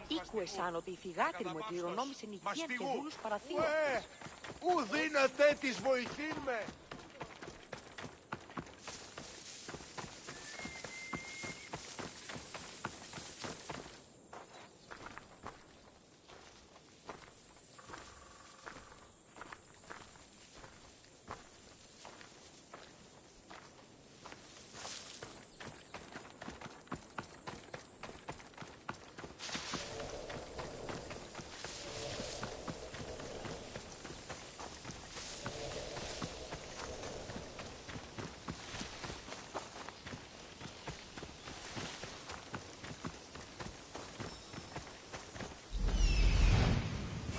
Ήκουεσαν ότι η θυγάτρη μου εκληρονόμησε νικιέν και δούλους παραθύρων. Ου δύναται της βοηθήν με!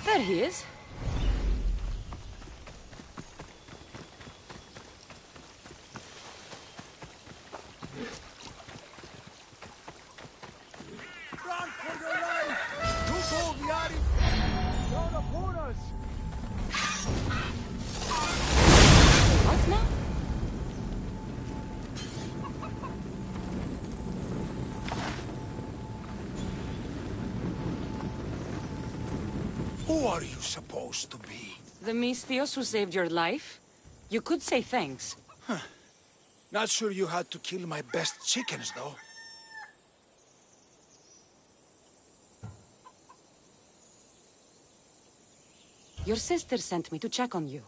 There he is. Run for your life! Look all the Ari! Down upon us! What now? Who are you supposed to be? The Misthios who saved your life? You could say thanks. Not sure you had to kill my best chickens, though. Your sister sent me to check on you.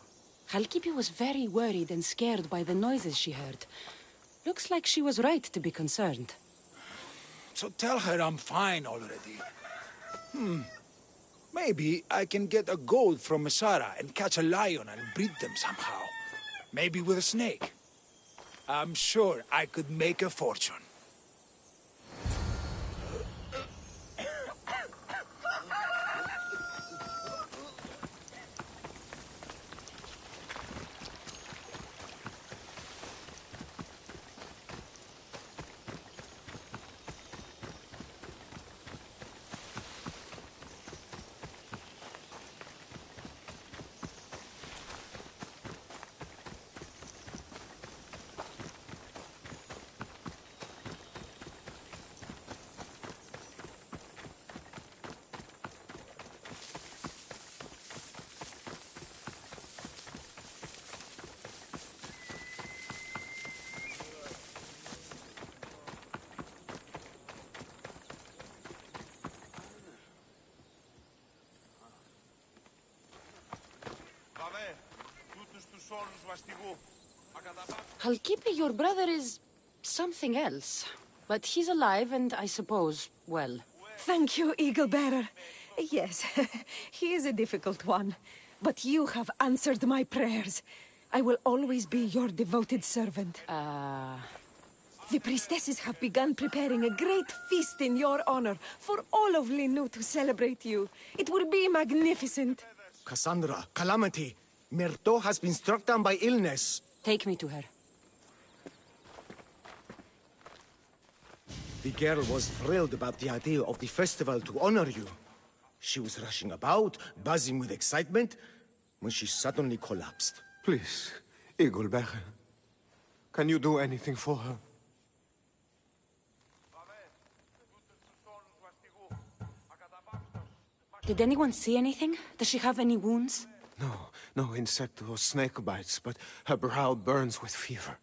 Halkipi was very worried and scared by the noises she heard. Looks like she was right to be concerned. So tell her I'm fine already. Maybe I can get a gold from Masara and catch a lion and breed them somehow. Maybe with a snake. I'm sure I could make a fortune. Halkipi, your brother is something else. But he's alive and I suppose, well. Thank you, Eagle Bearer. Yes, he is a difficult one. But you have answered my prayers. I will always be your devoted servant. The priestesses have begun preparing a great feast in your honor for all of Linu to celebrate you. It will be magnificent. Cassandra, Calamity, Myrto has been struck down by illness. Take me to her. The girl was thrilled about the idea of the festival to honor you. She was rushing about, buzzing with excitement, when she suddenly collapsed. Please, Eagle Bearer, can you do anything for her? Did anyone see anything? Does she have any wounds? No insect or snake bites, but her brow burns with fever.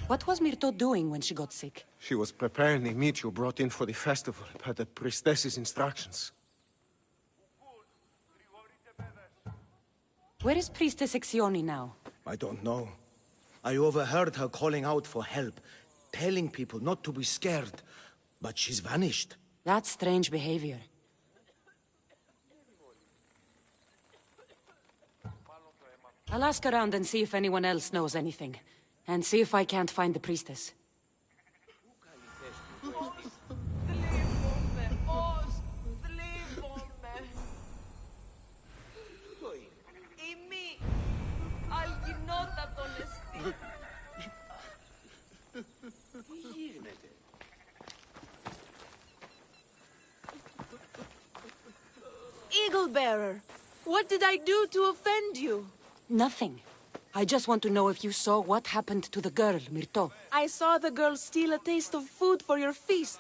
What was Myrto doing when she got sick? She was preparing the meat you brought in for the festival, per the priestess's instructions. Where is Priestess Exioni now? I don't know. I overheard her calling out for help, telling people not to be scared, but she's vanished. That's strange behavior. I'll ask around and see if anyone else knows anything. And see if I can't find the priestess. Eagle Bearer, what did I do to offend you? Nothing. I just want to know if you saw what happened to the girl, Myrto. I saw the girl steal a taste of food for your feast,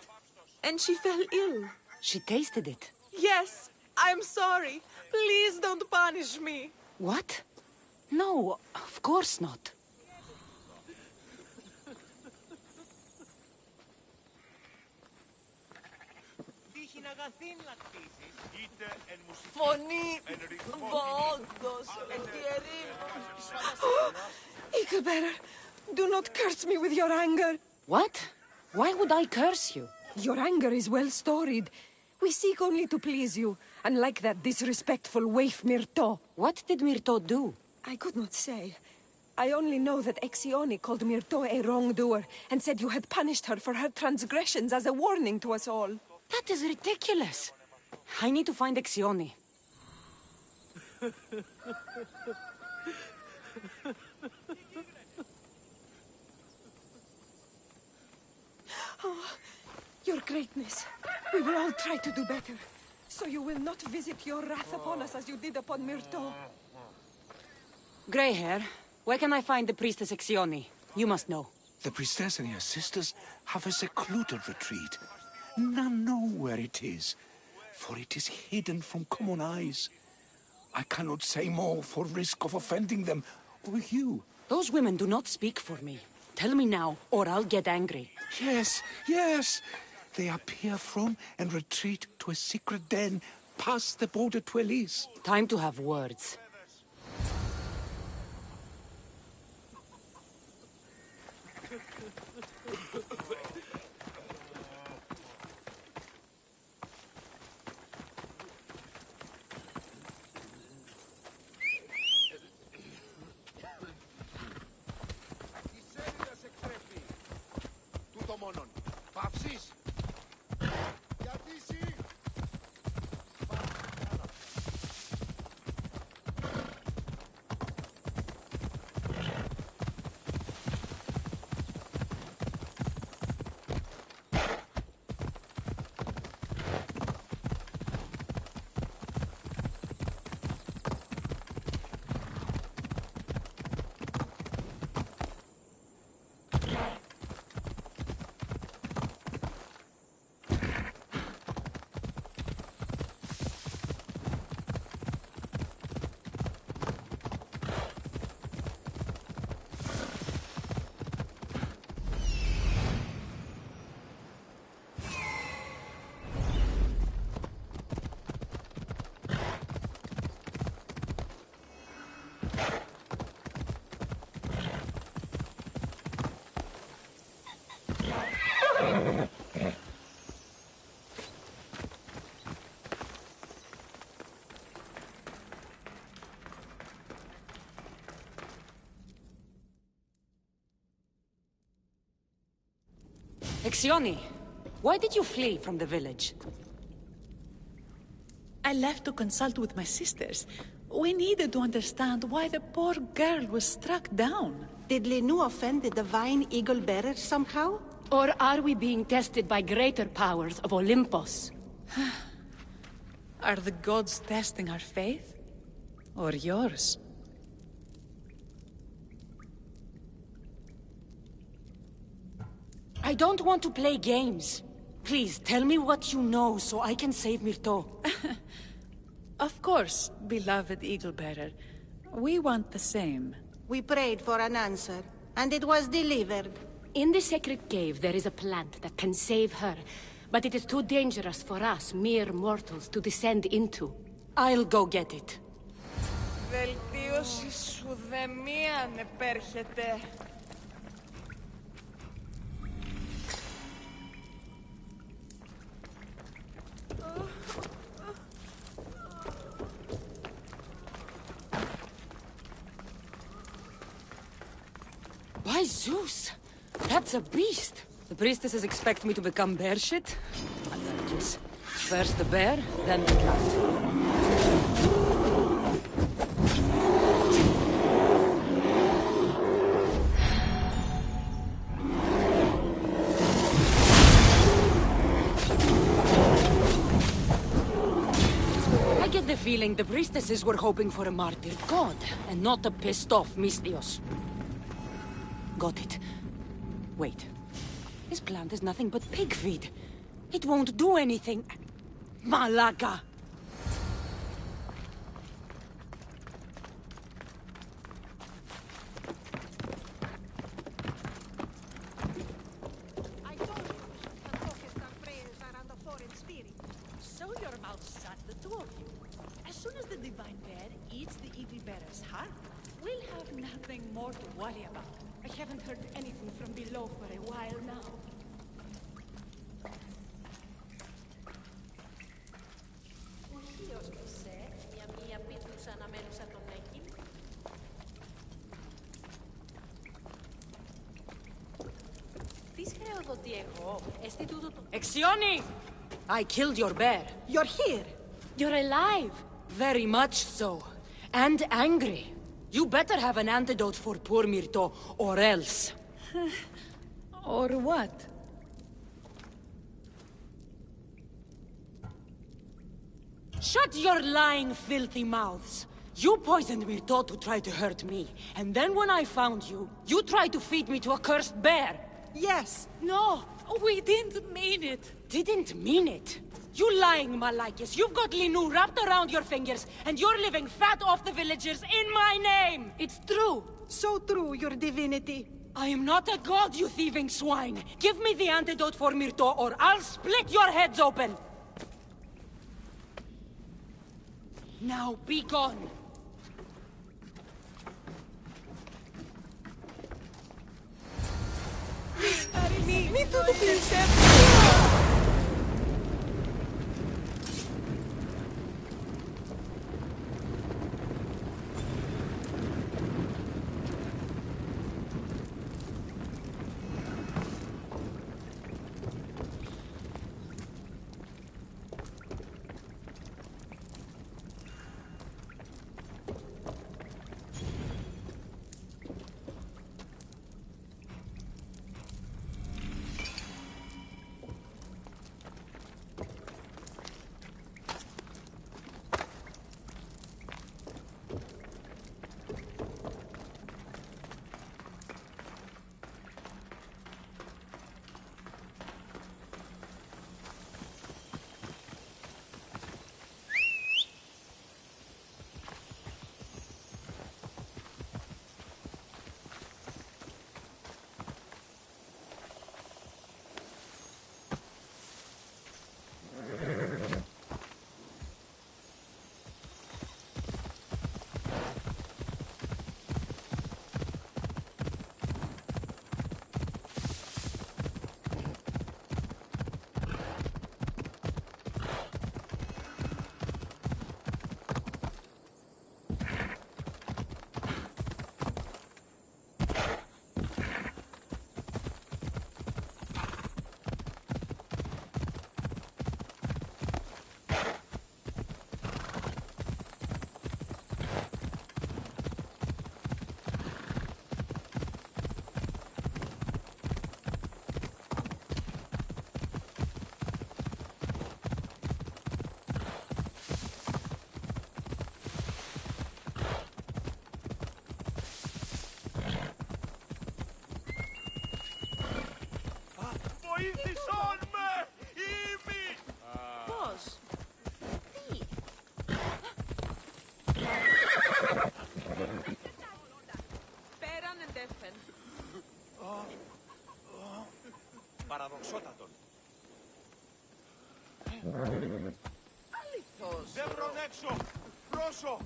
and she fell ill. She tasted it. Yes, I'm sorry. Please don't punish me. What? No, of course not. Φωνή, βόντος, Eaglebearer, do not curse me with your anger. What? Why would I curse you? Your anger is well storied. We seek only to please you, unlike that disrespectful waif Myrto. What did Myrto do? I could not say. I only know that Exioni called Myrto a wrongdoer and said you had punished her for her transgressions as a warning to us all. That is ridiculous. I need to find Exioni. Your greatness. We will all try to do better. So you will not visit your wrath upon us as you did upon Myrto. Grey hair, where can I find the priestess Exioni? You must know. The priestess and her sisters have a secluded retreat. None know where it is, for it is hidden from common eyes. I cannot say more for risk of offending them or you. Those women do not speak for me. Tell me now, or I'll get angry. Yes, yes. They appear from and retreat to a secret den past the border to Elise. Time to have words. Exioni, why did you flee from the village? I left to consult with my sisters. We needed to understand why the poor girl was struck down. Did Lenu offend the divine eagle bearer somehow? Or are we being tested by greater powers of Olympus? Are the gods testing our faith? Or yours? I don't want to play games. Please, tell me what you know so I can save Myrto. Of course, beloved Eagle-bearer. We want the same. We prayed for an answer, and it was delivered. In the sacred cave, there is a plant that can save her, but it is too dangerous for us, mere mortals, to descend into. I'll go get it. Βελτίωση σου δε μίαν επέρχεται. By Zeus! That's a beast! The priestesses expect me to become bear shit? Allergies. First the bear, then the cat. I get the feeling feeling the priestesses were hoping for a martyred god, and not a pissed-off Mistios. Got it. Wait. This plant is nothing but pig feed. It won't do anything. Malaka! I told you, the focused our prayers are on the foreign spirit. Sew your mouths shut, the two of you. As soon as the divine bear eats the evil bearer's heart, we'll have nothing more to worry about. I haven't heard anything from below for a while now. Exioni! I killed your bear. You're here. You're alive. Very much so. And angry. You better have an antidote for poor Myrto, or else. Or what? Shut your lying, filthy mouths. You poisoned Myrto to try to hurt me. And then when I found you, you tried to feed me to a cursed bear. Yes. No, We didn't mean it. didn't mean it. You lying Malakis. You've got Linu wrapped around your fingers, and you're living fat off the villagers in my name. It's true. So true, your divinity. I am not a god, you thieving swine. Give me the antidote for Myrto, or I'll split your heads open. Now be gone. Me tudo bem. Πώς? Τι? Πέραν εντέφεν. Παραδοξότατον. Αληθώς. Δεν βρονέξω! Πρόσω!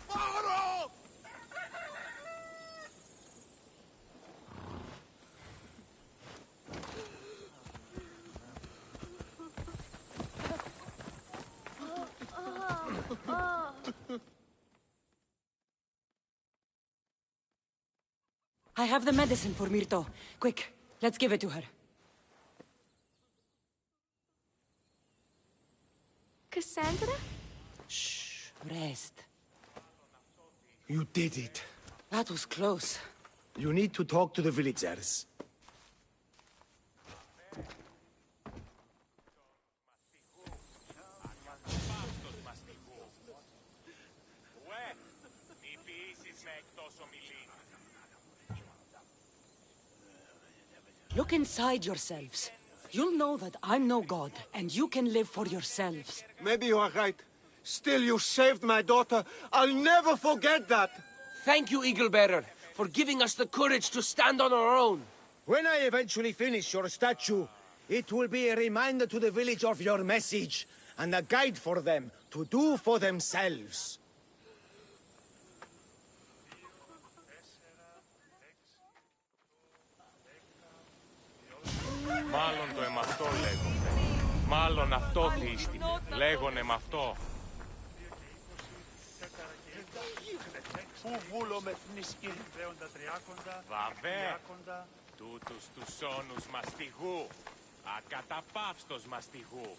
Πάρω! I have the medicine for Myrto. Quick, let's give it to her. Cassandra? Shh, rest. You did it. That was close. You need to talk to the villagers. Look inside yourselves. You'll know that I'm no god, and you can live for yourselves. Maybe you are right. Still, you saved my daughter. I'll never forget that. Thank you, Eagle Bearer, for giving us the courage to stand on our own. When I eventually finish your statue, it will be a reminder to the village of your message, and a guide for them to do for themselves. Μάλλον το εμαυτό λέγονται. Μάλλον αυτό θύστηκε. Λέγονε μ' αυτό. Πού βούλομαι θνίσκει. Βαβέ. Τούτους τους όνους μαστιγού. Ακαταπαύστος μαστιγού.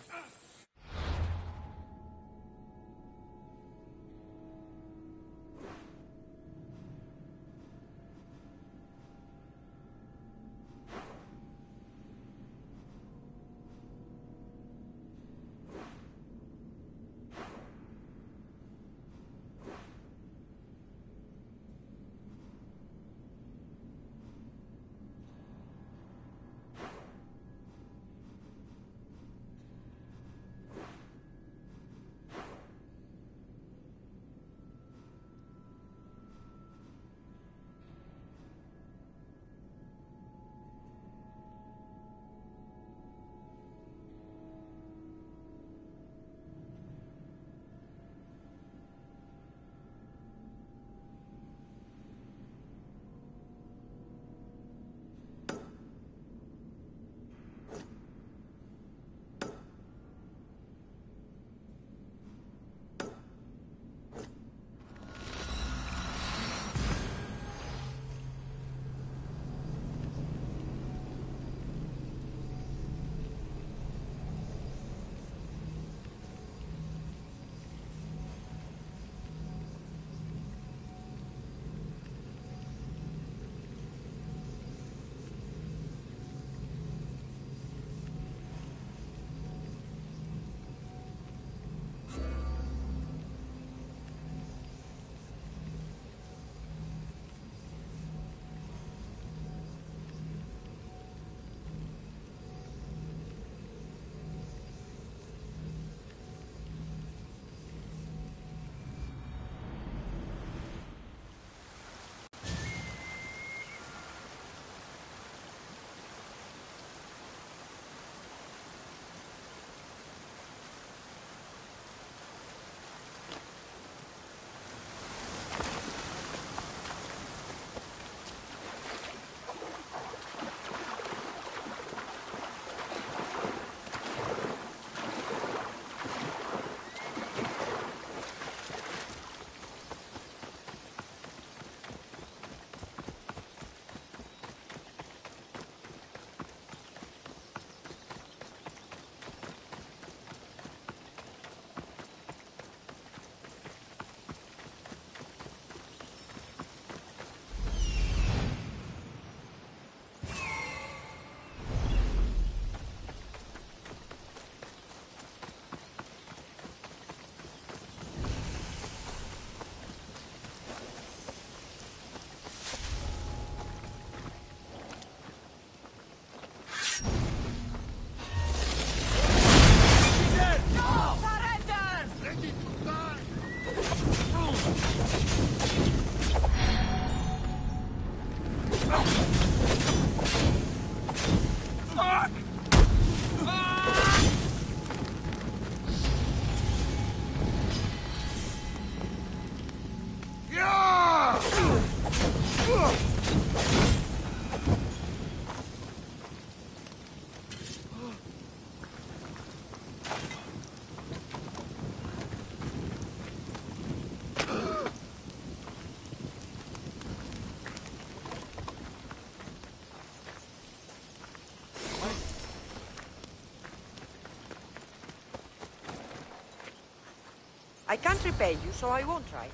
I can't repay you, so I won't try.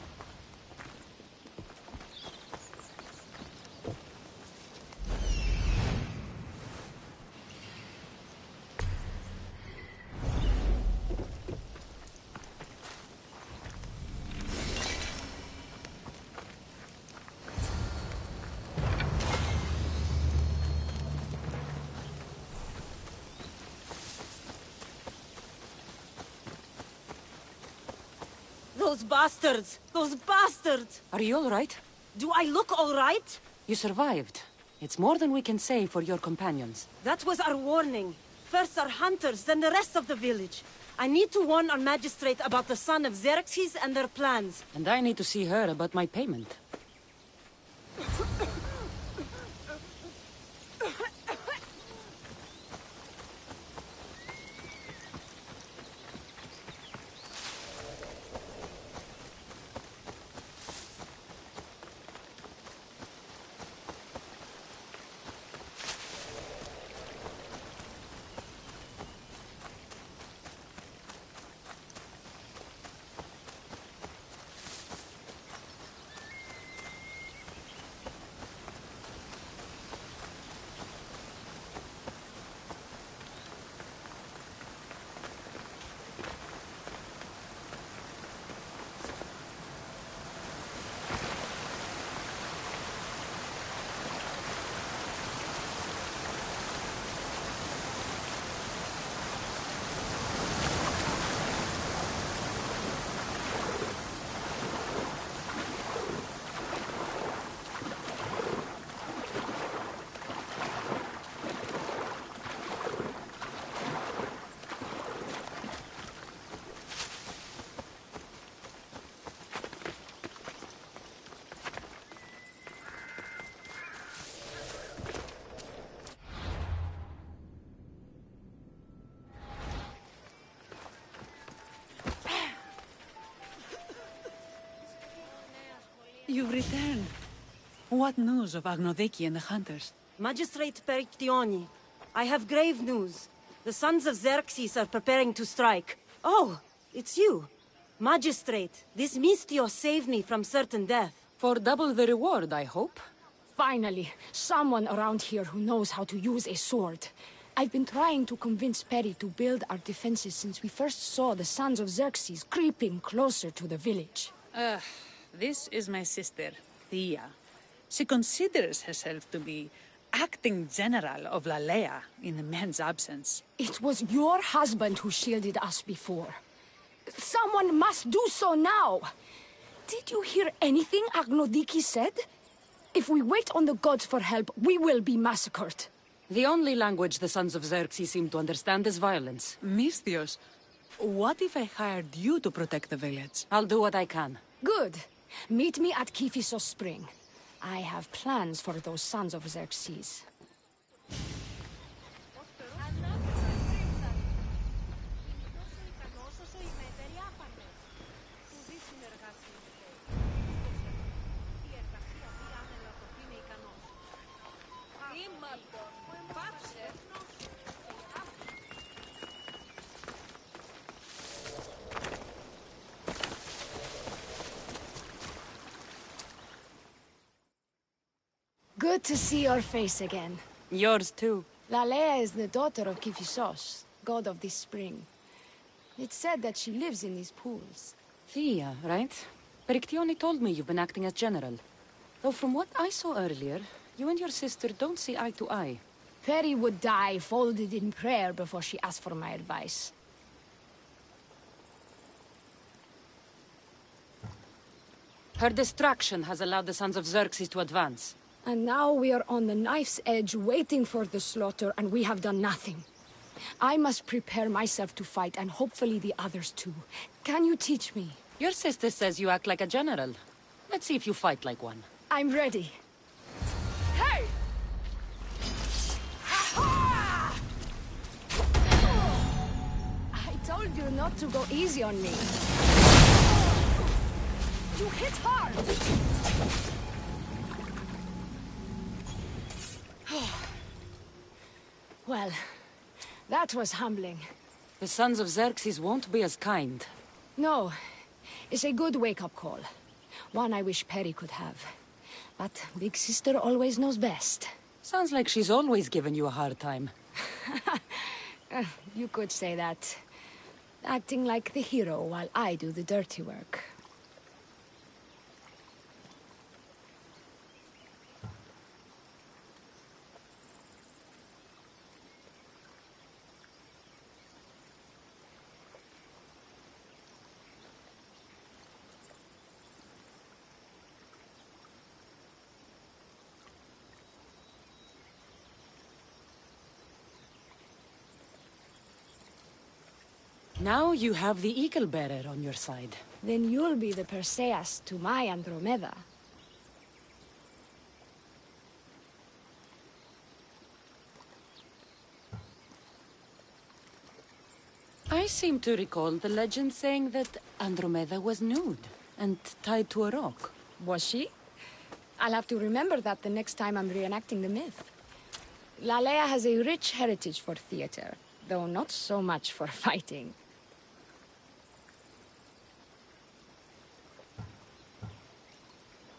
Those bastards! Those bastards! Are you all right? Do I look all right? You survived. It's more than we can say for your companions. That was our warning. First our hunters, then the rest of the village. I need to warn our magistrate about the son of Xerxes and their plans. And I need to see her about my payment. You've returned. What news of Agnodeki and the hunters? Magistrate Perictioni, I have grave news. The sons of Xerxes are preparing to strike. Oh, it's you. Magistrate, this Mistio saved me from certain death. For double the reward, I hope. Finally, someone around here who knows how to use a sword. I've been trying to convince Peri to build our defenses since we first saw the sons of Xerxes creeping closer to the village. This is my sister, Thea. She considers herself to be acting general of Lalea in the man's absence. It was your husband who shielded us before. Someone must do so now! Did you hear anything Agnodiki said? If we wait on the gods for help, we will be massacred. The only language the sons of Xerxes seem to understand is violence. Misthios, what if I hired you to protect the village? I'll do what I can. Good. Meet me at Kiphisos Spring. I have plans for those sons of Xerxes. Good to see your face again. Yours too. Lalea is the daughter of Kiphisos, god of this spring. It's said that she lives in these pools. Thea, right? Perictioni told me you've been acting as general. Though from what I saw earlier, you and your sister don't see eye to eye. Peri would die folded in prayer before she asked for my advice. Her distraction has allowed the sons of Xerxes to advance. And now we are on the knife's edge waiting for the slaughter, and we have done nothing. I must prepare myself to fight, and hopefully the others too. Can you teach me? Your sister says you act like a general. Let's see if you fight like one. I'm ready. Hey! I told you not to go easy on me. You hit hard! Well, that was humbling. The sons of Xerxes won't be as kind. No, it's a good wake-up call. One I wish Peri could have. But Big Sister always knows best. Sounds like she's always given you a hard time. You could say that. Acting like the hero while I do the dirty work. Now you have the Eagle Bearer on your side. Then you'll be the Perseus to my Andromeda. I seem to recall the legend saying that Andromeda was nude and tied to a rock. Was she? I'll have to remember that the next time I'm reenacting the myth. Lalea has a rich heritage for theater, though not so much for fighting.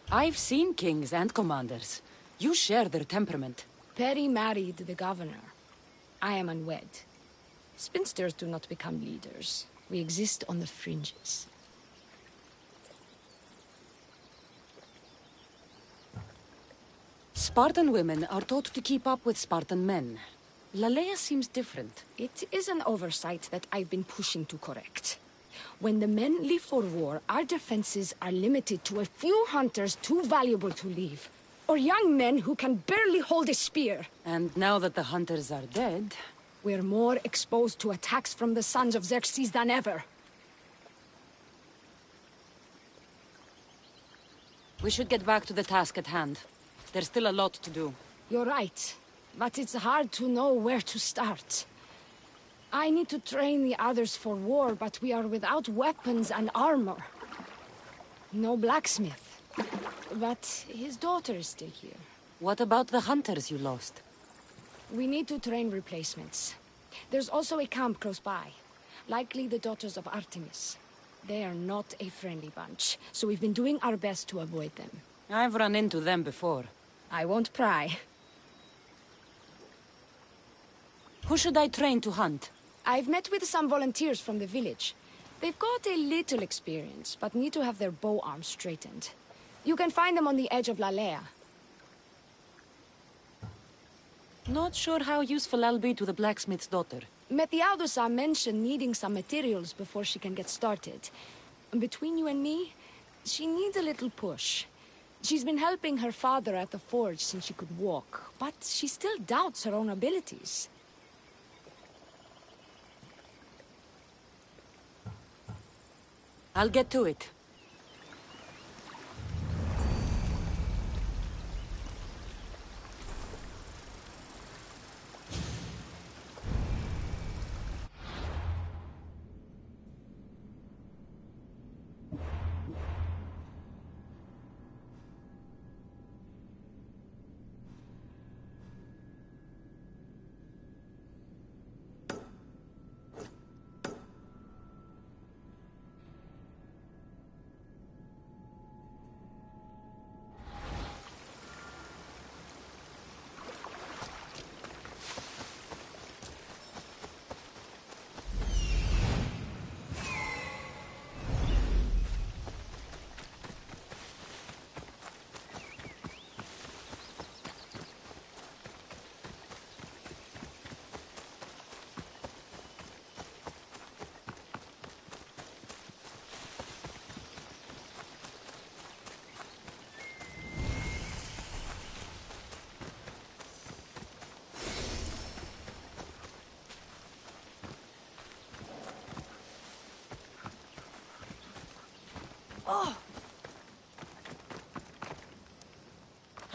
I've seen kings and commanders. You share their temperament. Perry married the governor. I am unwed. Spinsters do not become leaders. We exist on the fringes. Spartan women are taught to keep up with Spartan men. Lalea seems different. It is an oversight that I've been pushing to correct. When the men leave for war, our defenses are limited to a few hunters too valuable to leave. Or young men who can barely hold a spear. And now that the hunters are dead... we're more exposed to attacks from the sons of Xerxes than ever. We should get back to the task at hand. There's still a lot to do. You're right, but it's hard to know where to start. I need to train the others for war, but we are without weapons and armor. No blacksmith. But his daughter is still here. What about the hunters you lost? We need to train replacements. There's also a camp close by. Likely the daughters of Artemis. They are not a friendly bunch, so we've been doing our best to avoid them. I've run into them before. I won't pry. Who should I train to hunt? I've met with some volunteers from the village. They've got a little experience, but need to have their bow arms straightened. You can find them on the edge of Lalea. Not sure how useful I'll be to the blacksmith's daughter. Methiaudusa mentioned needing some materials before she can get started. Between you and me, she needs a little push. She's been helping her father at the forge since she could walk, but she still doubts her own abilities. I'll get to it.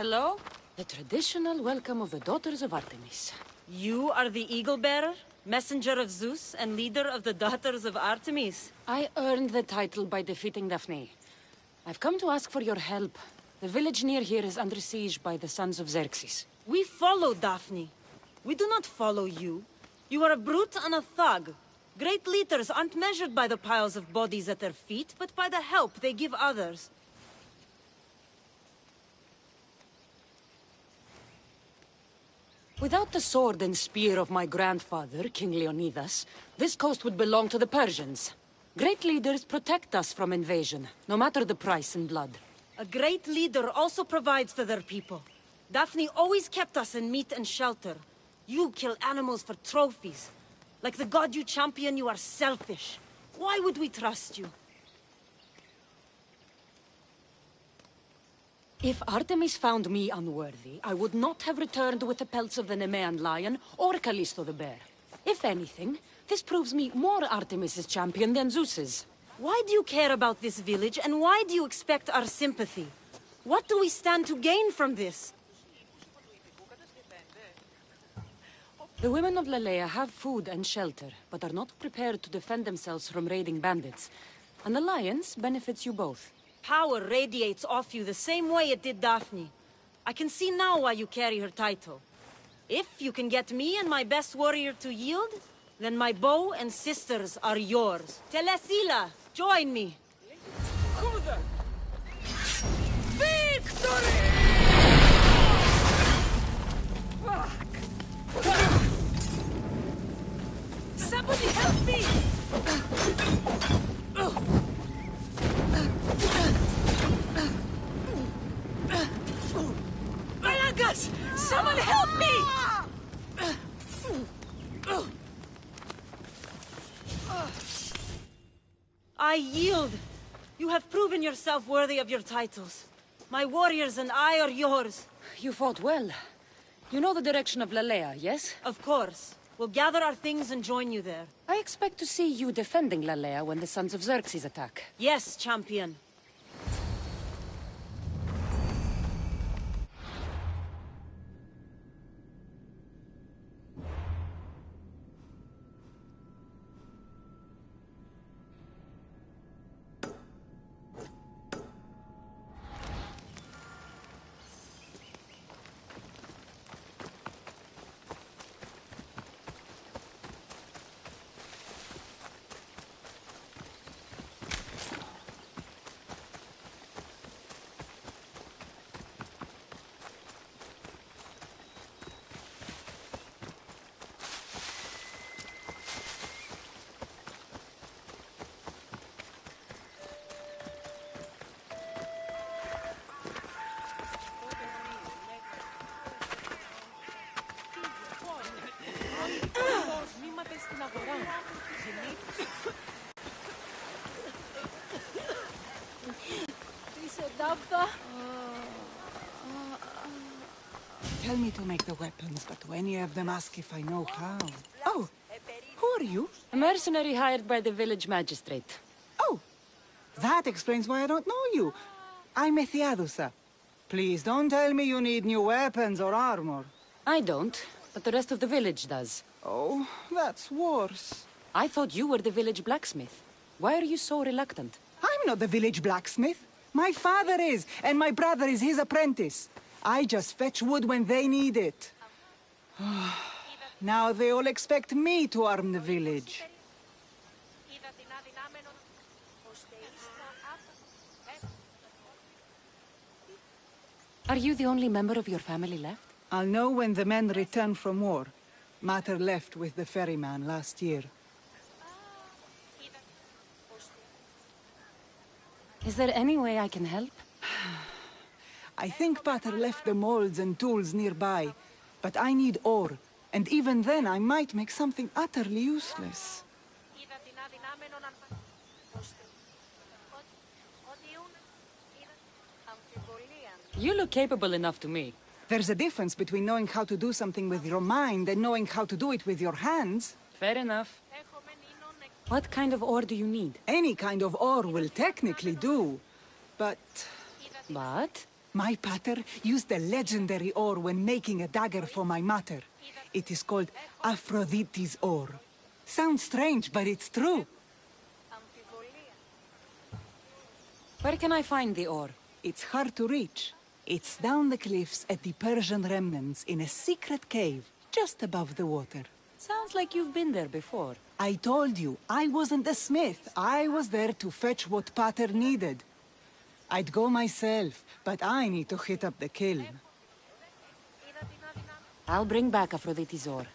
Hello? The traditional welcome of the daughters of Artemis. You are the Eagle Bearer, messenger of Zeus, and leader of the daughters of Artemis. I earned the title by defeating Daphne. I've come to ask for your help. The village near here is under siege by the sons of Xerxes. We follow Daphne. We do not follow you. You are a brute and a thug. Great leaders aren't measured by the piles of bodies at their feet, but by the help they give others. Without the sword and spear of my grandfather, King Leonidas, this coast would belong to the Persians. Great leaders protect us from invasion, no matter the price in blood. A great leader also provides for their people. Daphne always kept us in meat and shelter. You kill animals for trophies. Like the god you champion, you are selfish. Why would we trust you? If Artemis found me unworthy, I would not have returned with the pelts of the Nemean lion or Callisto the bear. If anything, This proves me more Artemis's champion than Zeus's. Why do you care about this village, and why do you expect our sympathy? What do we stand to gain from this? The women of Lalea have food and shelter, but are not prepared to defend themselves from raiding bandits. An alliance benefits you both. Power radiates off you the same way it did Daphne. I can see now why you carry her title. If you can get me and my best warrior to yield, then my bow and sisters are yours. Telesila, join me. Victory! Somebody help me! Malagas! Someone help me! I yield. You have proven yourself worthy of your titles. My warriors and I are yours. You fought well. You know the direction of Lalea, yes? Of course. We'll gather our things and join you there. I expect to see you defending Lalea when the Sons of Xerxes attack. Yes, champion. Tell me to make the weapons, but when you have them, ask if I know how. Oh, who are you? A mercenary hired by the village magistrate. Oh, that explains why I don't know you. I'm Ethiadusa. Please don't tell me you need new weapons or armor. I don't, but the rest of the village does. Oh, that's worse. I thought you were the village blacksmith. Why are you so reluctant? I'm not the village blacksmith. My father is, and my brother is his apprentice. I just fetch wood when they need it. Now they all expect me to arm the village. Are you the only member of your family left? I'll know when the men return from war. Mater left with the ferryman last year. Is there any way I can help? I think Pater left the molds and tools nearby, but I need ore, and even then I might make something utterly useless. You look capable enough to me. There's a difference between knowing how to do something with your mind and knowing how to do it with your hands. Fair enough. What kind of ore do you need? Any kind of ore will technically do, but... But? My pater used the legendary ore when making a dagger for my mater. It is called Aphrodite's ore. Sounds strange, but it's true. Where can I find the ore? It's hard to reach. It's down the cliffs at the Persian remnants in a secret cave, just above the water. Sounds like you've been there before. I told you, I wasn't the smith. I was there to fetch what Pater needed. I'd go myself, but I need to hit up the kiln. I'll bring back Aphrodite's ore.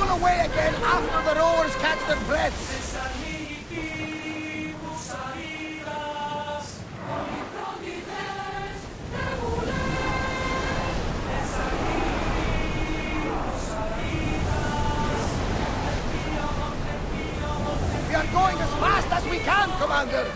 Away again after the rowers catch their breaths. We are going as fast as we can, Commander.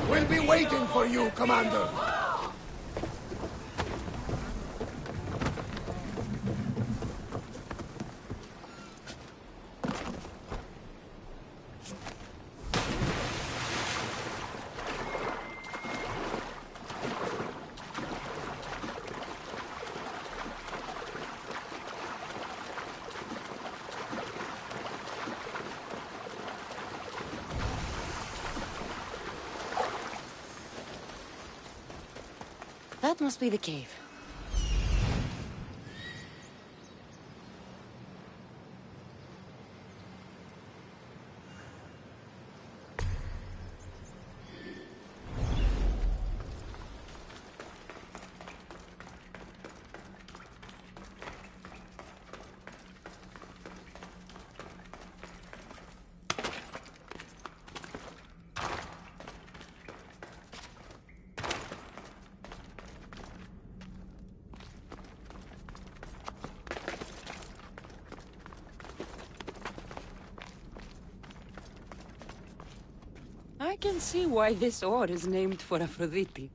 We'll be waiting for you, Commander. That must be the cave. I can see why this ore is named for Aphrodite.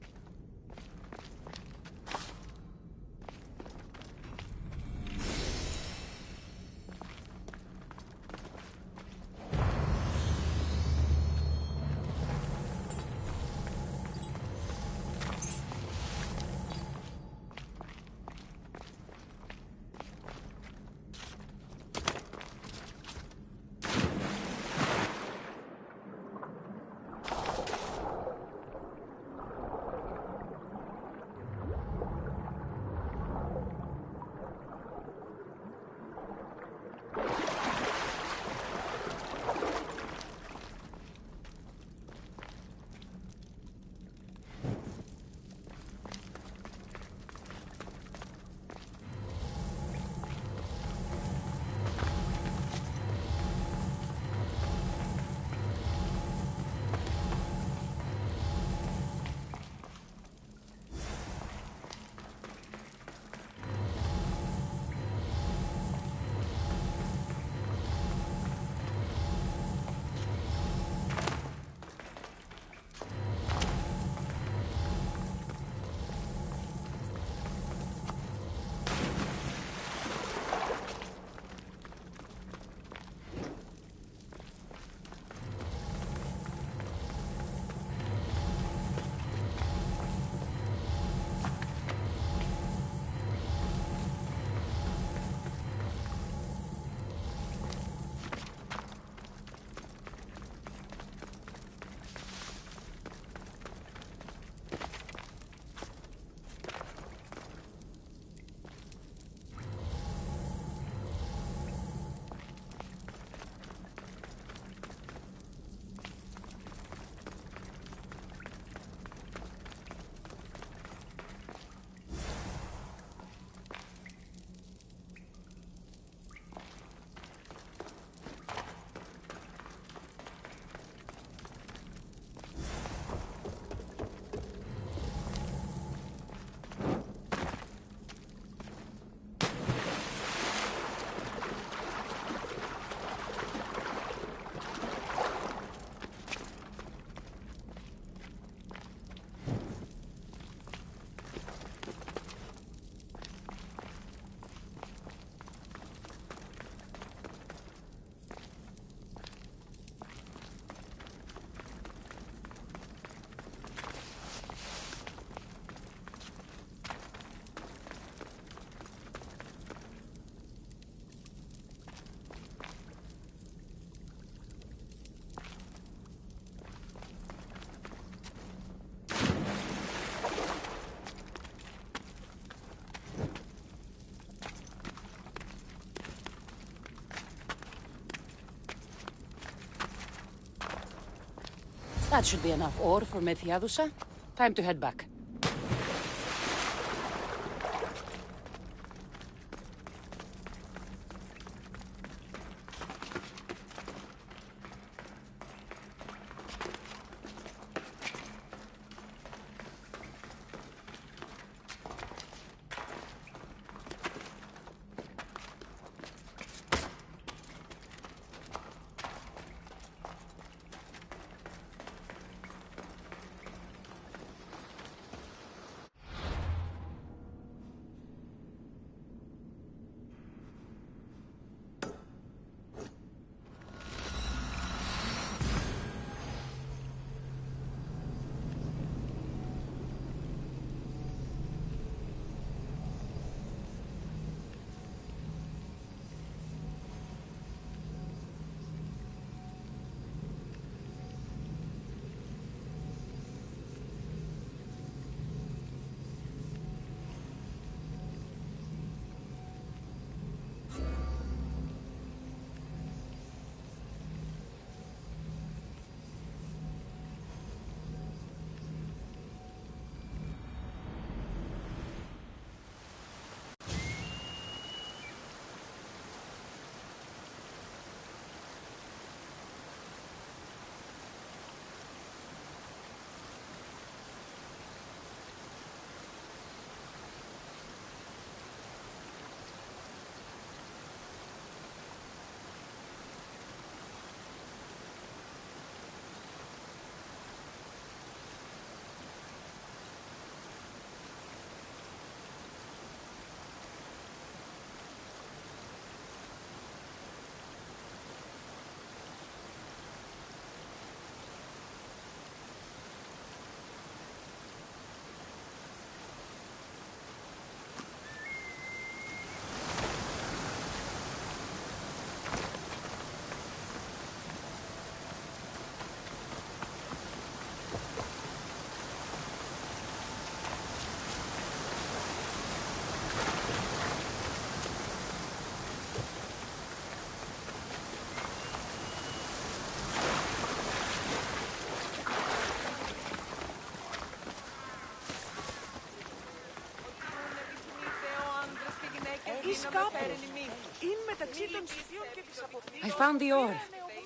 That should be enough ore for Methiadusa. Time to head back. I found the ore.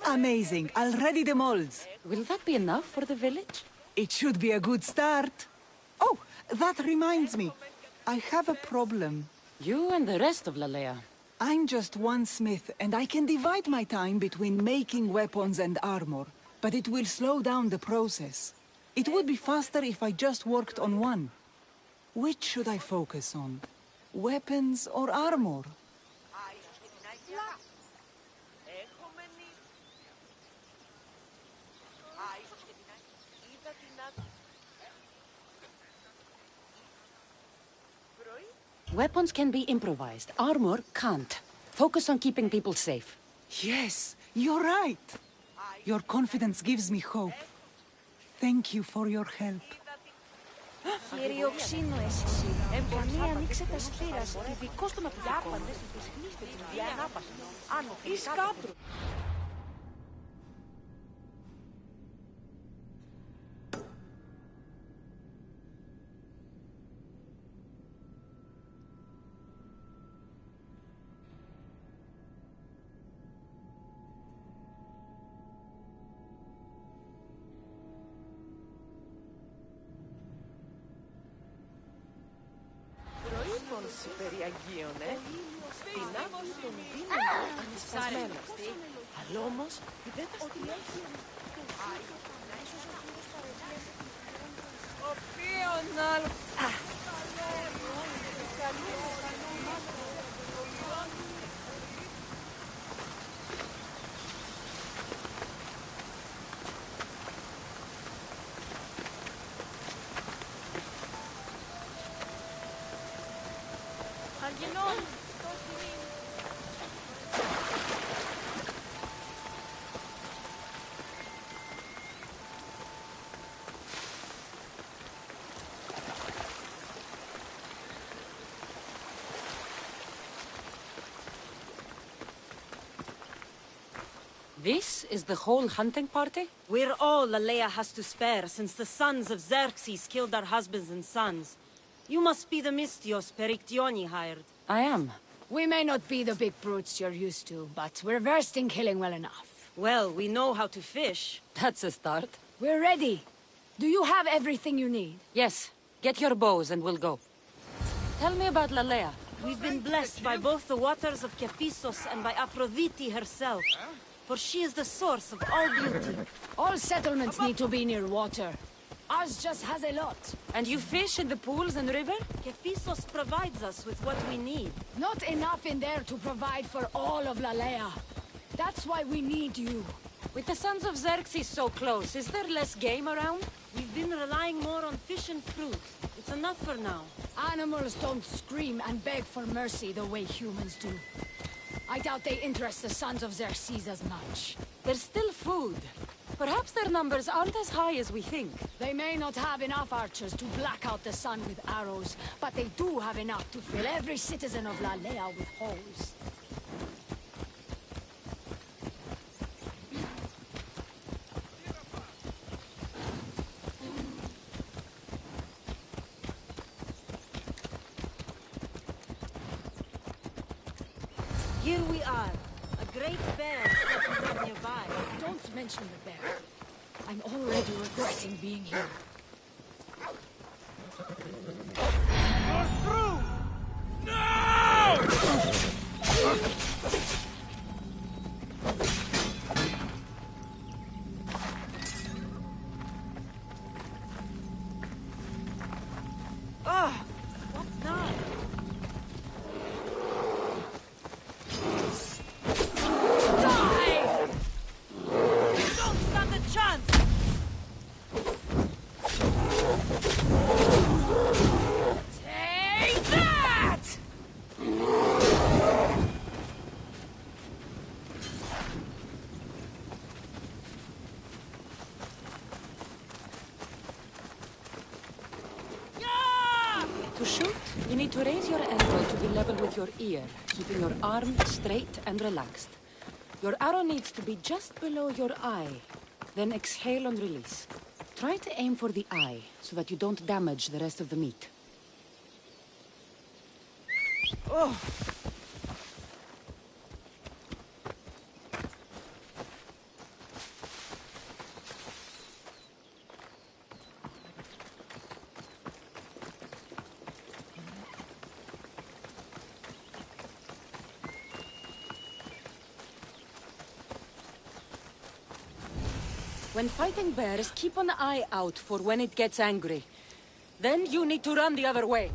Amazing. I'll ready the molds. Will that be enough for the village? It should be a good start. Oh, that reminds me. I have a problem. You and the rest of Lalea. I'm just one smith, and I can divide my time between making weapons and armor, but it will slow down the process. It would be faster if I just worked on one. Which should I focus on? Weapons or armor? Weapons can be improvised. Armor can't. Focus on keeping people safe. Yes, you're right. Your confidence gives me hope. Thank you for your help. Χλιριοξύνο εσύ. Εμπονή ανοίξε τα σφύρας. Ειδικός των αποφυγών. Ισχνίστε την διανάπαση. Άνω ή σκάπρου. Περιαγίων, Την άβολη των δίνων ανισπασμένος. Αλλά όμως δεν θα στυλώσει. Ο οποίον άλλο... This is the whole hunting party? We're all Lalea has to spare since the sons of Xerxes killed our husbands and sons. You must be the Mystios Perictioni hired. I am. We may not be the big brutes you're used to, but we're versed in killing well enough. Well, we know how to fish. That's a start. We're ready. Do you have everything you need? Yes. Get your bows and we'll go. Tell me about Lalea. We've been blessed by both the waters of Kephissos and by Aphrodite herself. For she is the source of all beauty. All settlements need to be near water. Ours just has a lot. And you fish in the pools and river? Kephissos provides us with what we need. Not enough in there to provide for all of Lalea. That's why we need you. With the sons of Xerxes so close, is there less game around? We've been relying more on fish and fruit. It's enough for now. Animals don't scream and beg for mercy the way humans do. I doubt they interest the sons of Xerxes as much. There's still food. Perhaps their numbers aren't as high as we think. They may not have enough archers to black out the sun with arrows, but they do have enough to fill every citizen of Lalea with holes. Here we are. A great bear sitting right nearby. Don't mention the bear. I'm already regretting being here. You're through! No! Ah! What now? Die! You don't stand a chance! Take that! To shoot, you need to raise your elbow to be level with your ear, keeping your arm straight and relaxed. Your arrow needs to be just below your eye. Then exhale and release. Try to aim for the eye, so that you don't damage the rest of the meat. Oh! When fighting bears, keep an eye out for when it gets angry. Then you need to run the other way.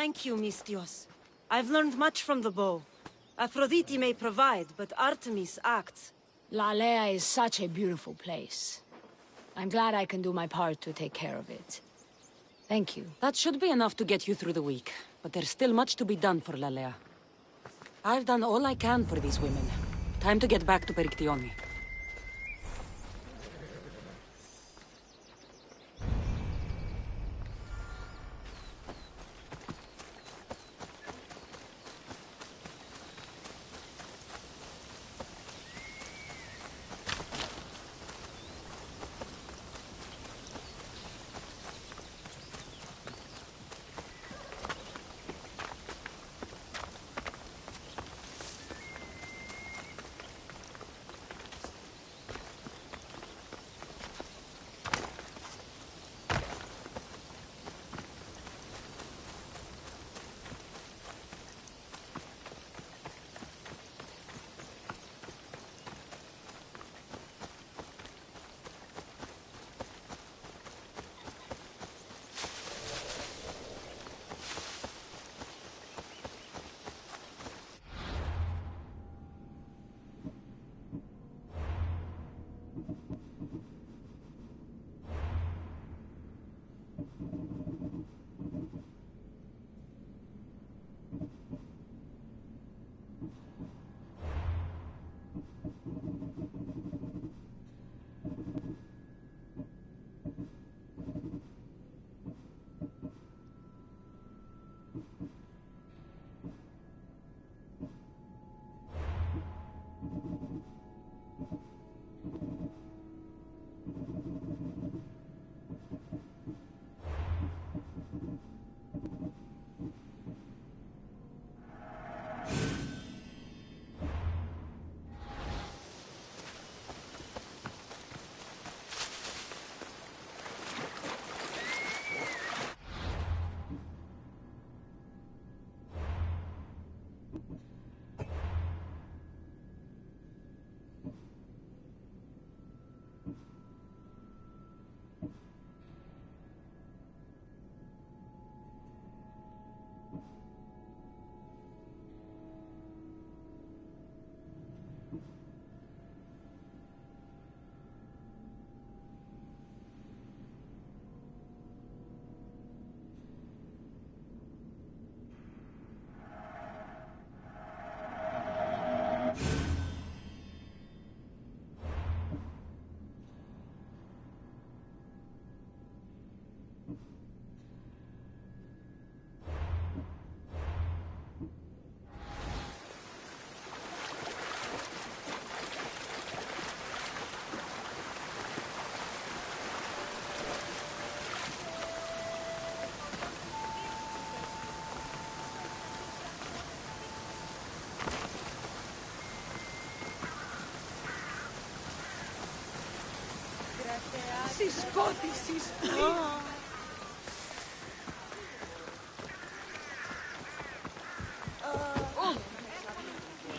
Thank you, Mistios. I've learned much from the bow. Aphrodite may provide, but Artemis acts. Lalea is such a beautiful place. I'm glad I can do my part to take care of it. Thank you. That should be enough to get you through the week, but there's still much to be done for Lalea. I've done all I can for these women. Time to get back to Perictione.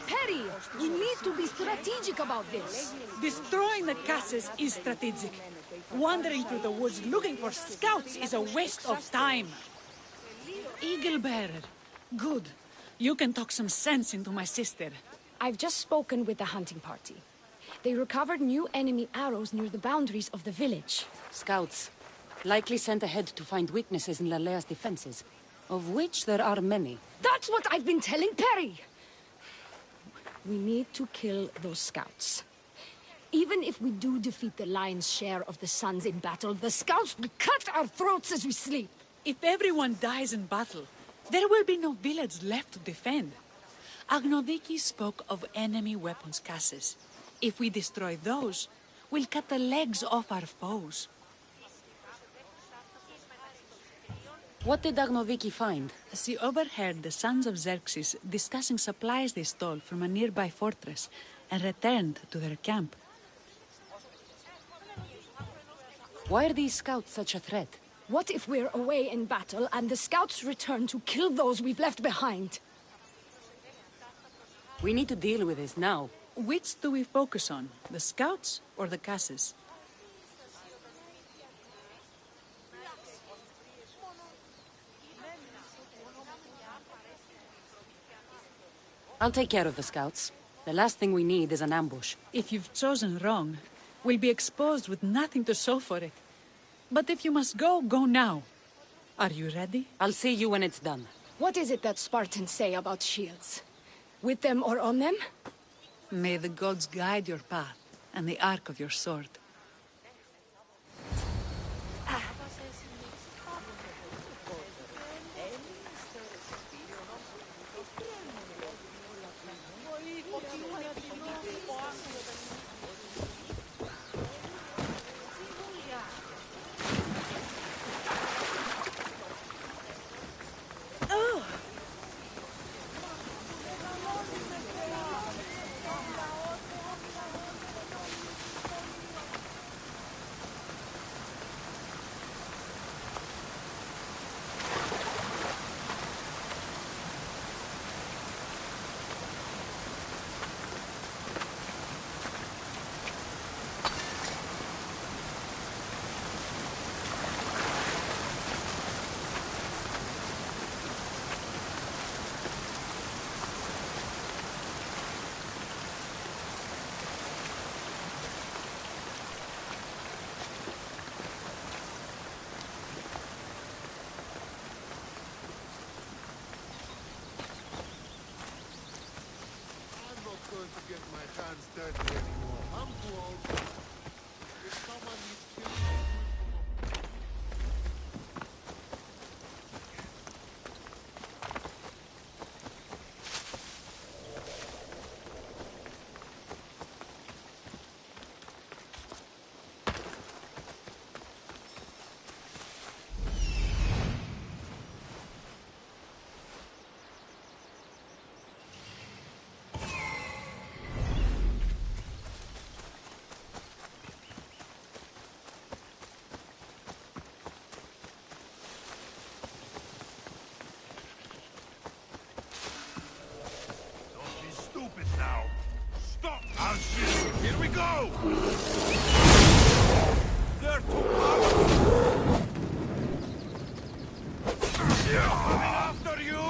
Perry, you need to be strategic about this. Destroying the castles is strategic. Wandering through the woods looking for scouts is a waste of time. Eagle Bearer, good. You can talk some sense into my sister. I've just spoken with the hunting party. They recovered new enemy arrows near the boundaries of the village. Scouts. Likely sent ahead to find weaknesses in Lalea's defenses, of which there are many. That's what I've been telling Perry! We need to kill those scouts. Even if we do defeat the lion's share of the sons in battle, the scouts will cut our throats as we sleep. If everyone dies in battle, there will be no village left to defend. Agnodiki spoke of enemy weapons caches. If we destroy those, we'll cut the legs off our foes. What did Agnodiki find? She overheard the sons of Xerxes discussing supplies they stole from a nearby fortress and returned to their camp. Why are these scouts such a threat? What if we're away in battle and the scouts return to kill those we've left behind? We need to deal with this now. Which do we focus on? The scouts or the caches? I'll take care of the scouts. The last thing we need is an ambush. If you've chosen wrong, we'll be exposed with nothing to show for it. But if you must go, go now. Are you ready? I'll see you when it's done. What is it that Spartans say about shields? With them or on them? May the gods guide your path and the arc of your sword. Going to get my hands dirty anymore. I'm too old. If someone needs killing, now. Stop! I'll shoot you. Here we go! They're too powerful. Coming after you!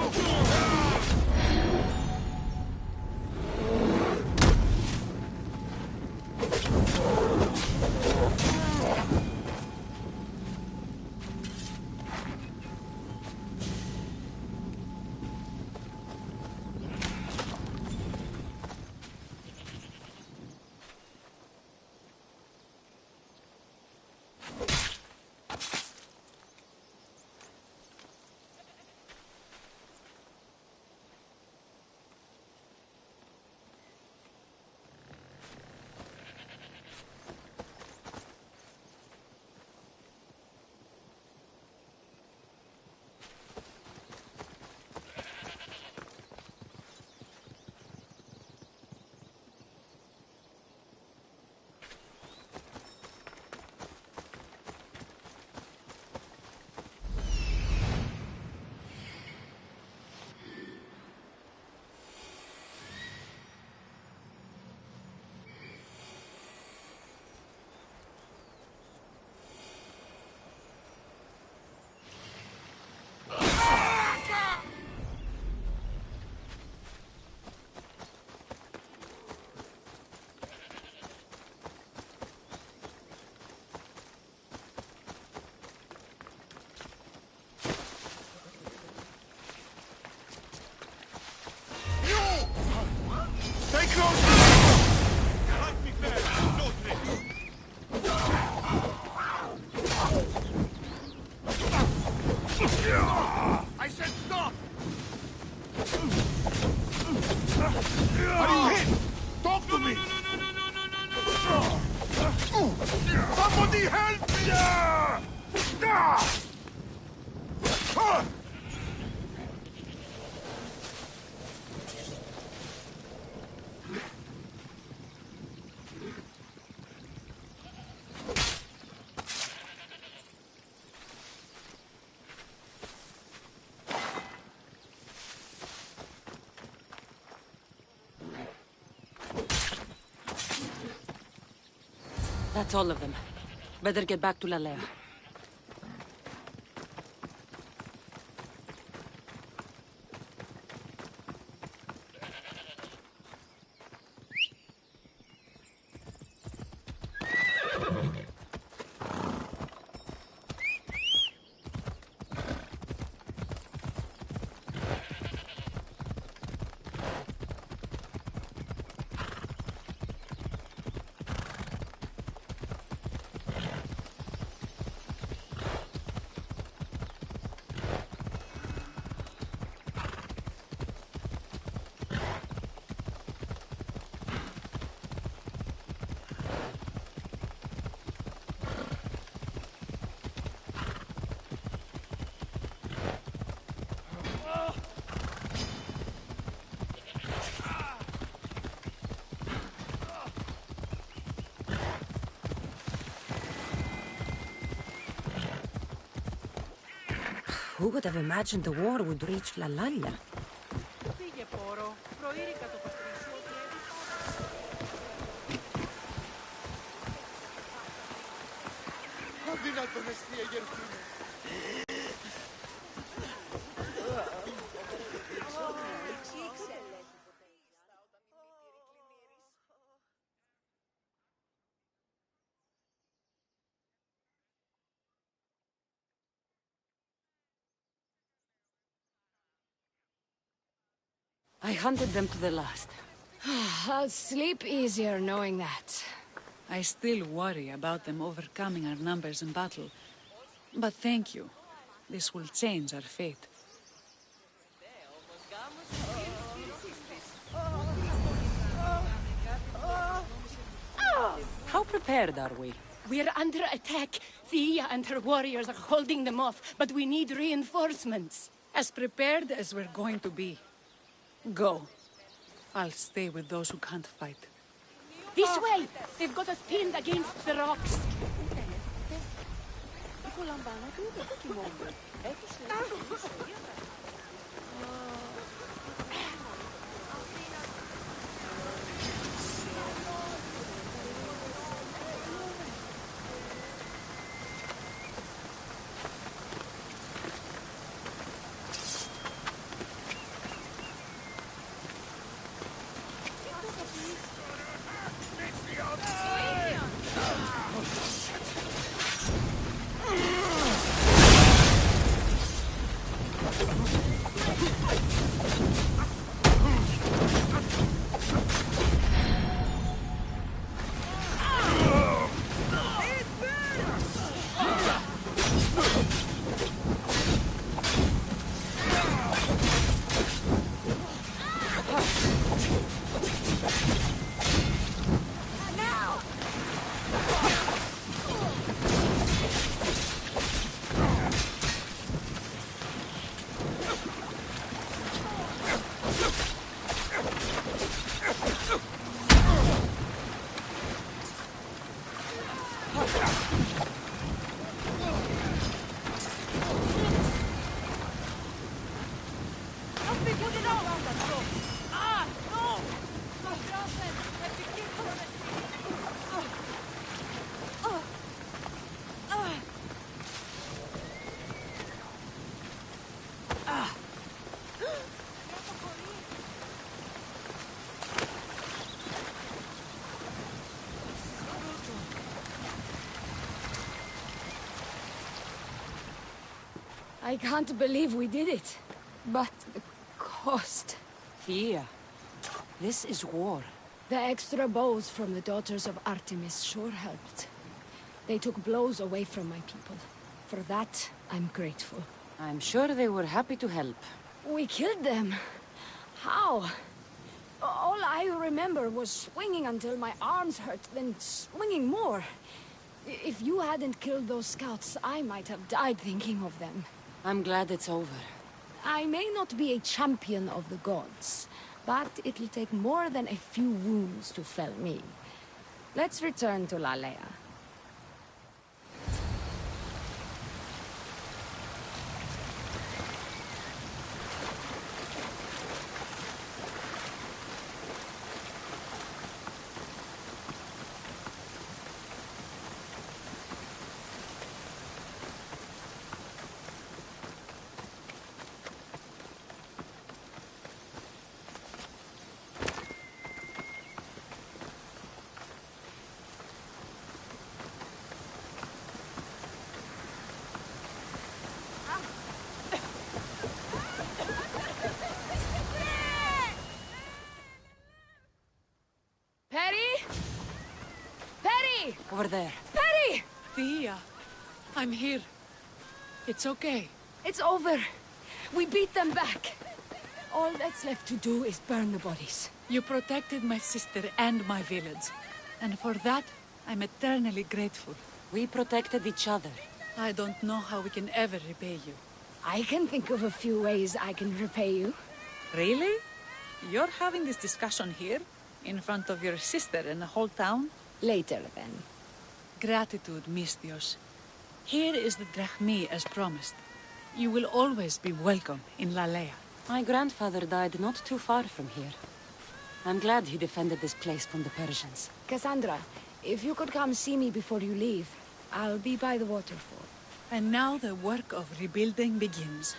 Stay close! Like me fair, no tricks. I said stop! Are you hit? Talk to me! Somebody help me! That's all of them. Better get back to Lalea. Who would have imagined the war would reach La Lalla? Φύγε, πόρο. Προείρικα το πατρίσιο ότι Αδύνατον εστί εγερθήνε. I hunted them to the last. I'll sleep easier knowing that. I still worry about them overcoming our numbers in battle. But thank you. This will change our fate. How prepared are we? We're under attack. Thea and her warriors are holding them off, but we need reinforcements. As prepared as we're going to be. Go. I'll stay with those who can't fight. This way! They've got us pinned against the rocks. I can't believe we did it. But the cost... Thea, this is war. The extra bows from the daughters of Artemis sure helped. They took blows away from my people. For that, I'm grateful. I'm sure they were happy to help. We killed them. How? All I remember was swinging until my arms hurt, then swinging more. If you hadn't killed those scouts, I might have died thinking of them. I'm glad it's over. I may not be a champion of the gods, but it'll take more than a few wounds to fell me. Let's return to Lalea. Over there. Perry! Thea, I'm here. It's okay. It's over. We beat them back. All that's left to do is burn the bodies. You protected my sister and my village. And for that, I'm eternally grateful. We protected each other. I don't know how we can ever repay you. I can think of a few ways I can repay you. Really? You're having this discussion here? In front of your sister and the whole town? Later, then. Gratitude, Misthios. Here is the drachmi as promised. You will always be welcome in Lalea. My grandfather died not too far from here. I'm glad he defended this place from the Persians. Cassandra, if you could come see me before you leave, I'll be by the waterfall. And now the work of rebuilding begins.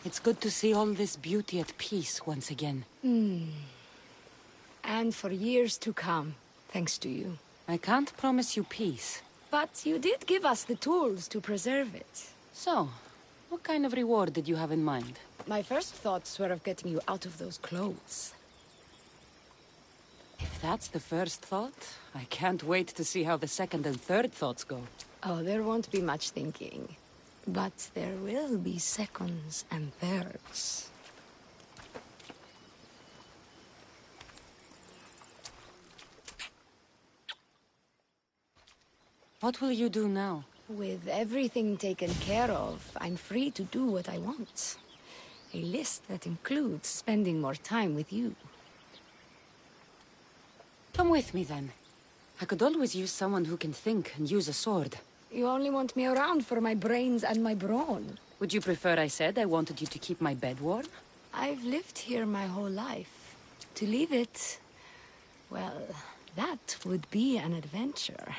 It's good to see all this beauty at peace once again. And for years to come, thanks to you. I can't promise you peace. But you did give us the tools to preserve it. So, what kind of reward did you have in mind? My first thoughts were of getting you out of those clothes. If that's the first thought, I can't wait to see how the second and third thoughts go. Oh, there won't be much thinking. But there will be seconds and thirds. What will you do now? With everything taken care of, I'm free to do what I want. A list that includes spending more time with you. Come with me, then. I could always use someone who can think and use a sword. You only want me around for my brains and my brawn. Would you prefer I said I wanted you to keep my bed warm? I've lived here my whole life. To leave it... well, that would be an adventure.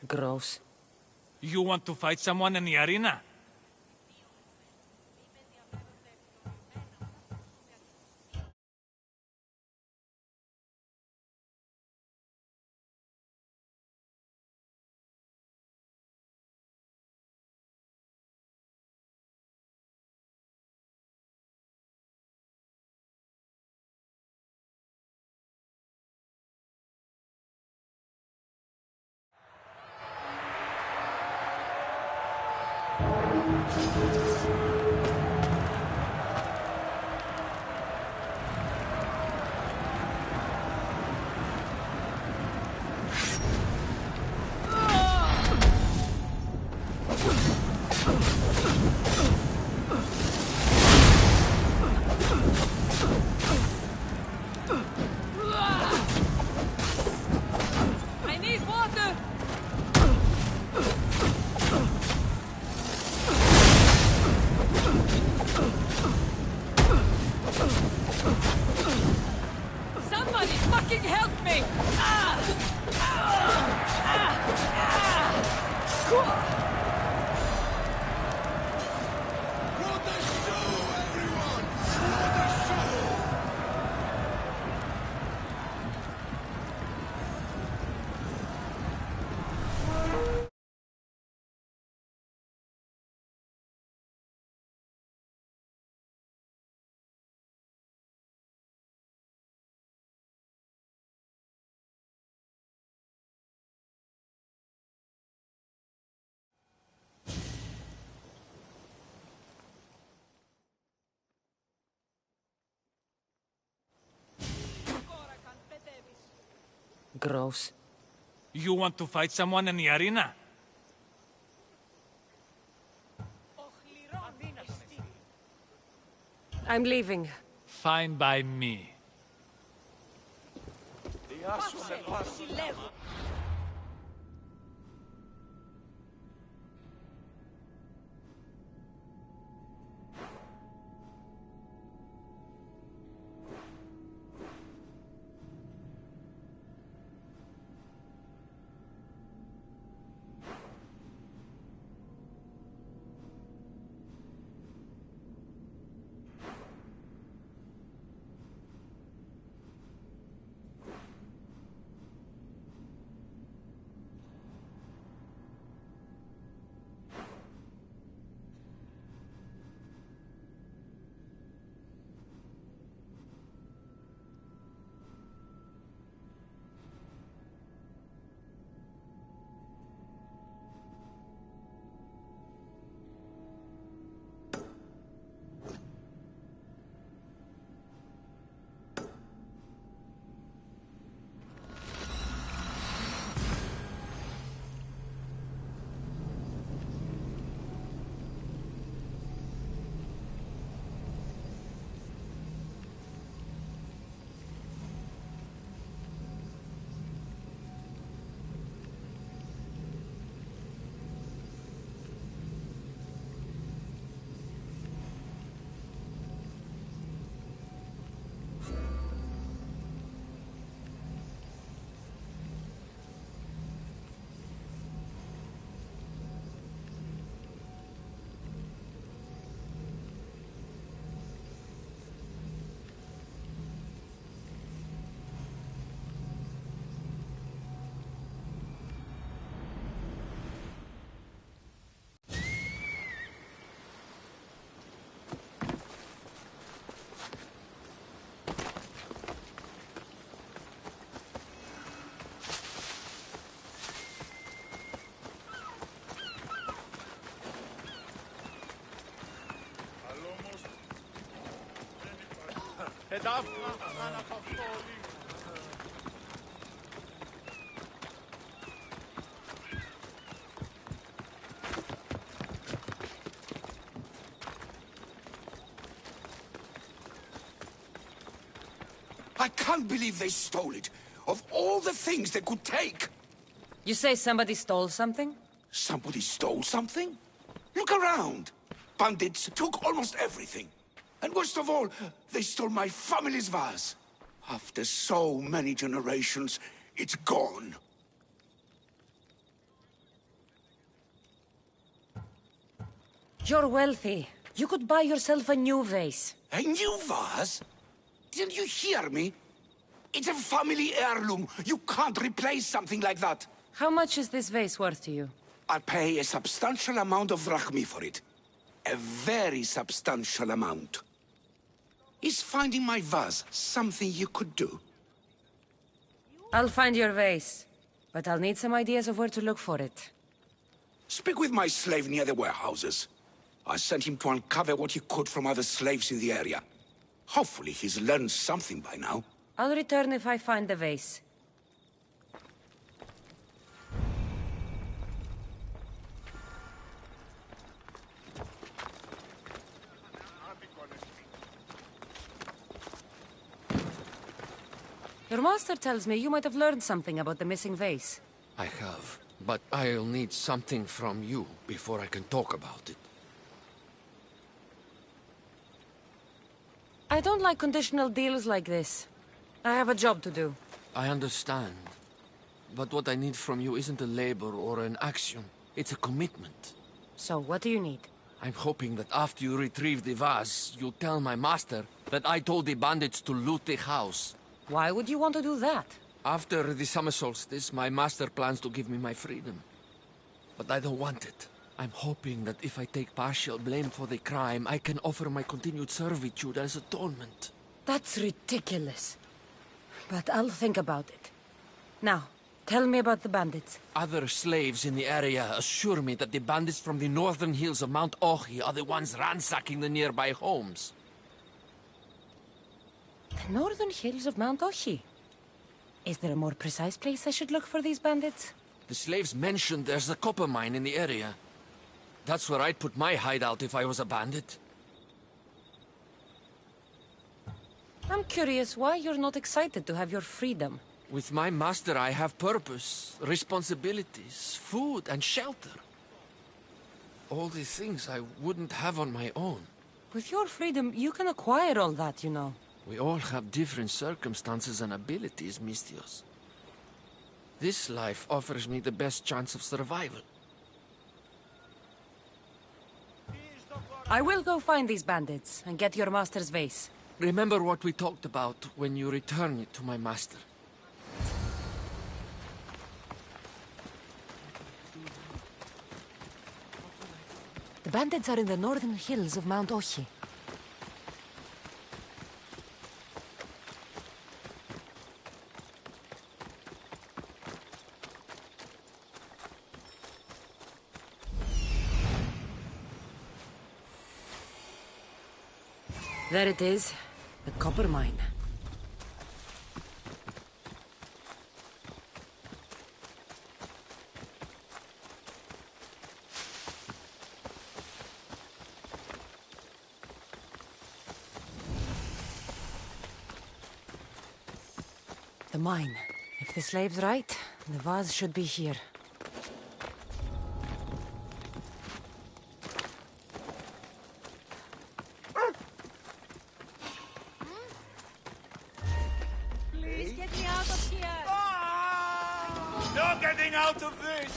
Gross. You want to fight someone in the arena? I need water! Somebody fucking help me! Ah! Ah! Ah! Ah! Gross. You want to fight someone in the arena? I'm leaving. Fine by me. I can't believe they stole it. Of all the things they could take. You say somebody stole something? Somebody stole something? Look around. Bandits took almost everything. And worst of all, they stole my family's vase. After so many generations, it's gone. You're wealthy. You could buy yourself a new vase. A new vase? Didn't you hear me? It's a family heirloom. You can't replace something like that. How much is this vase worth to you? I'll pay a substantial amount of drachmi for it. A very substantial amount. Is finding my vase something you could do? I'll find your vase, but I'll need some ideas of where to look for it. Speak with my slave near the warehouses. I sent him to uncover what he could from other slaves in the area. Hopefully he's learned something by now. I'll return if I find the vase. Your master tells me you might have learned something about the missing vase. I have, but I'll need something from you before I can talk about it. I don't like conditional deals like this. I have a job to do. I understand. But what I need from you isn't a labor or an action. It's a commitment. So, what do you need? I'm hoping that after you retrieve the vase, you'll tell my master that I told the bandits to loot the house. Why would you want to do that? After the summer solstice, my master plans to give me my freedom. But I don't want it. I'm hoping that if I take partial blame for the crime, I can offer my continued servitude as atonement. That's ridiculous. But I'll think about it. Now, tell me about the bandits. Other slaves in the area assure me that the bandits from the northern hills of Mount Ohi are the ones ransacking the nearby homes. The northern hills of Mount Ohi? Is there a more precise place I should look for these bandits? The slaves mentioned there's a copper mine in the area. That's where I'd put my hideout if I was a bandit. I'm curious why you're not excited to have your freedom. With my master, I have purpose, responsibilities, food, and shelter. All the things I wouldn't have on my own. With your freedom, you can acquire all that, you know. We all have different circumstances and abilities, Mistios. This life offers me the best chance of survival. I will go find these bandits and get your master's vase. Remember what we talked about when you return it to my master. The bandits are in the northern hills of Mount Ohi. There it is, the copper mine. The mine. If the slave's right, the vase should be here. You're getting out of this!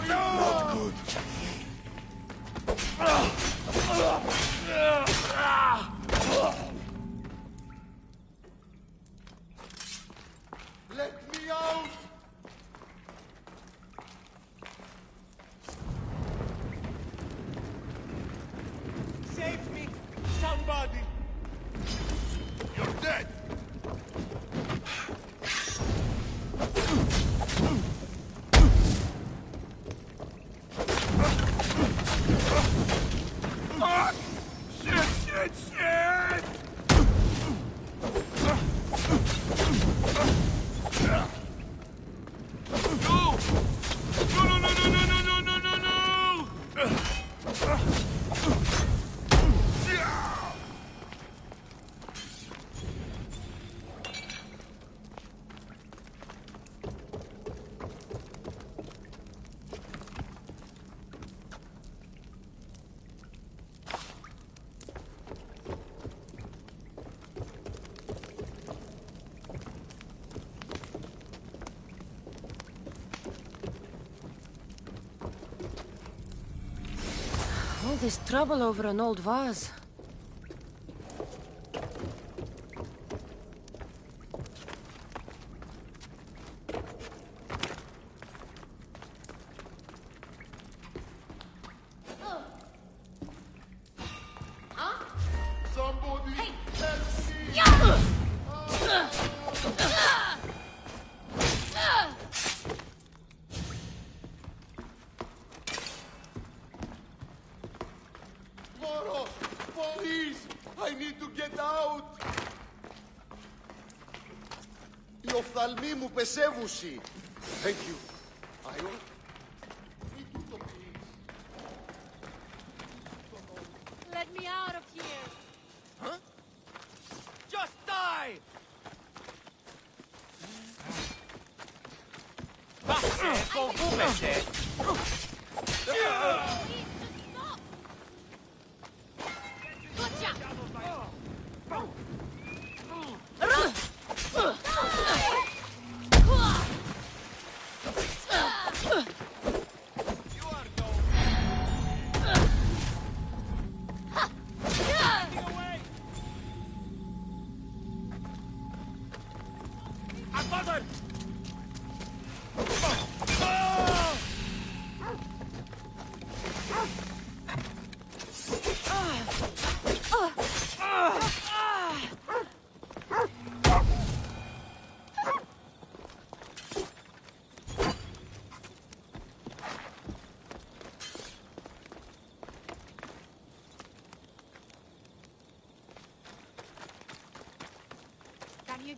Not good. Let me out! Save me! Somebody! You're dead! Shit! All this trouble over an old vase. Somebody help me! Moro! Police! I need to get out! Οι οφθαλμοί μου πεσεύουσι. Thank you. I don't... Μη τούτο, please. Let me out of here! Huh? Just die! Πάψε, φοβούμαστε! Gotcha!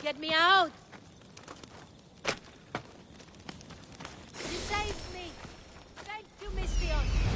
get me out! You saved me! Thank you, Mystios!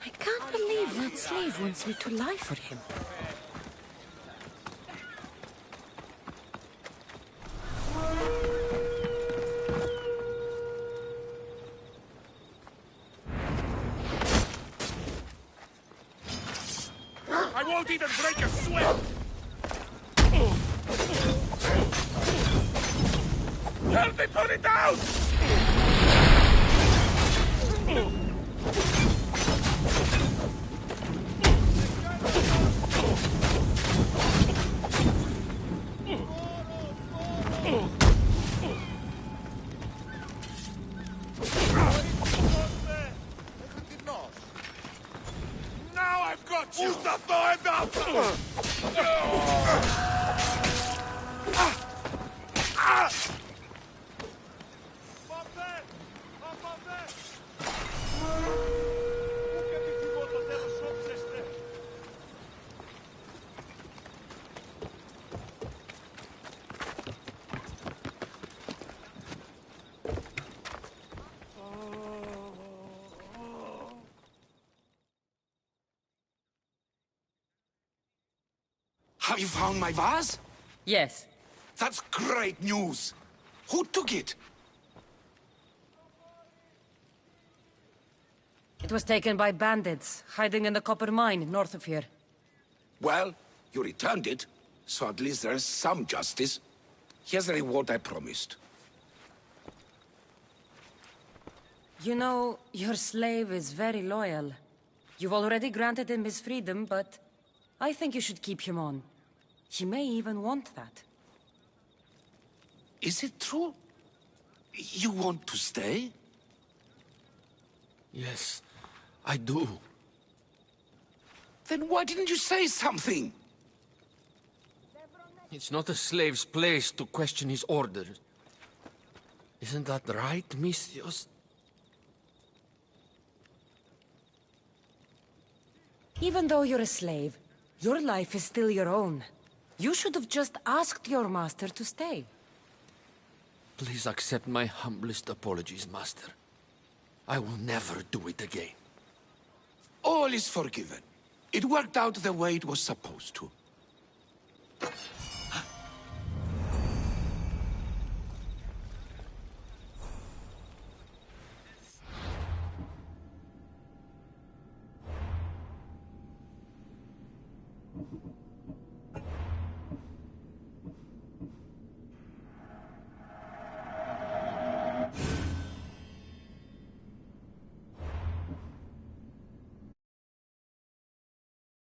I can't believe that slave wants me to lie for him. I won't even break a sweat! Help me put it out! Now I've got you! Have you found my vase? Yes. That's great news. Who took it? It was taken by bandits, hiding in the copper mine north of here. Well, you returned it, so at least there's some justice. Here's the reward I promised. You know, your slave is very loyal. You've already granted him his freedom, but I think you should keep him on. He may even want that. Is it true? You want to stay? Yes, I do. Then why didn't you say something? It's not a slave's place to question his orders. Isn't that right, Misthios? Even though you're a slave, your life is still your own. You should have just asked your master to stay. Please accept my humblest apologies, Master. I will never do it again. All is forgiven. It worked out the way it was supposed to.